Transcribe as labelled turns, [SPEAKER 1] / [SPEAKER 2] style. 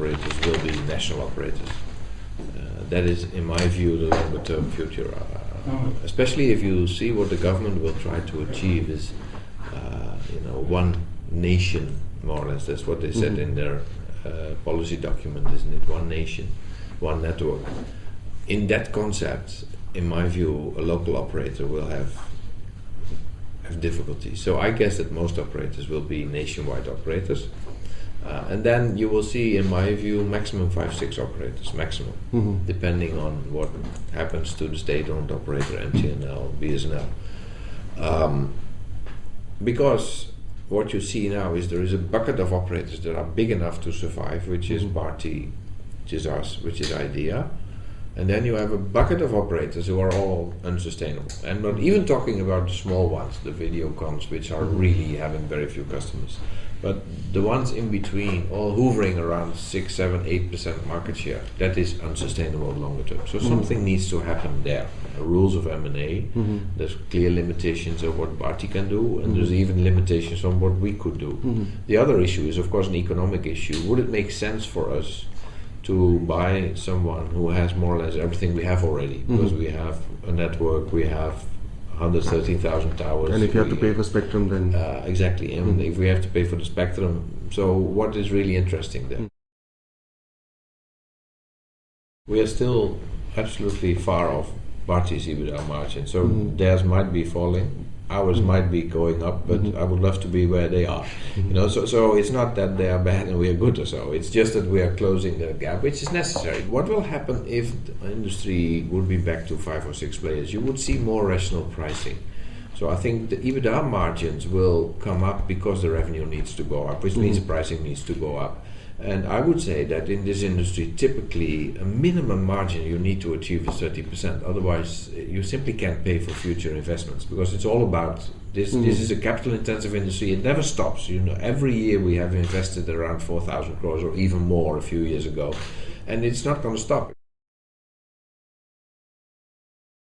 [SPEAKER 1] operators will be national operators. That is, in my view, the longer term future. Especially if you see what the government will try to achieve is, one nation, more or less. That's what they said in their policy document, isn't it? One nation, one network. In that concept, in my view, a local operator will have difficulty. So I guess that most operators will be nationwide operators. And then you will see, in my view, maximum 5-6 operators, maximum, depending on what happens to the state-owned operator, MTNL, BSNL. Because what you see now is there is a bucket of operators that are big enough to survive, which is Bharti, which is us, which is Idea. And then you have a bucket of operators who are all unsustainable. And not even talking about the small ones, the Videocons, which are really having very few customers. But the ones in between, all hovering around 6, 7, 8% market share, that is unsustainable longer term. So something needs to happen there. Rules of M&A, there's clear limitations of what Bharti can do, and there's even limitations on what we could do. The other issue is, of course, an economic issue. Would it make sense for us to buy someone who has more or less everything we have already? Because we have a network, we have 113,000 towers.
[SPEAKER 2] And if you have to pay for spectrum, then...
[SPEAKER 1] exactly, and if we have to pay for the spectrum, so what is really interesting there? We are still absolutely far off Bharti's EBITDA margin, so theirs might be falling, ours might be going up, but I would love to be where they are. So it's not that they are bad and we are good or so, it's just that we are closing the gap, which is necessary. What will happen if the industry would be back to 5 or 6 players? You would see more rational pricing. So I think the EBITDA margins will come up because the revenue needs to go up, which means the pricing needs to go up. And I would say that in this industry, typically a minimum margin you need to achieve is 30%. Otherwise, you simply can't pay for future investments, because it's all about this. This is a capital-intensive industry. It never stops. Every year we have invested around 4,000 crores or even more a few years ago, and it's not going to stop.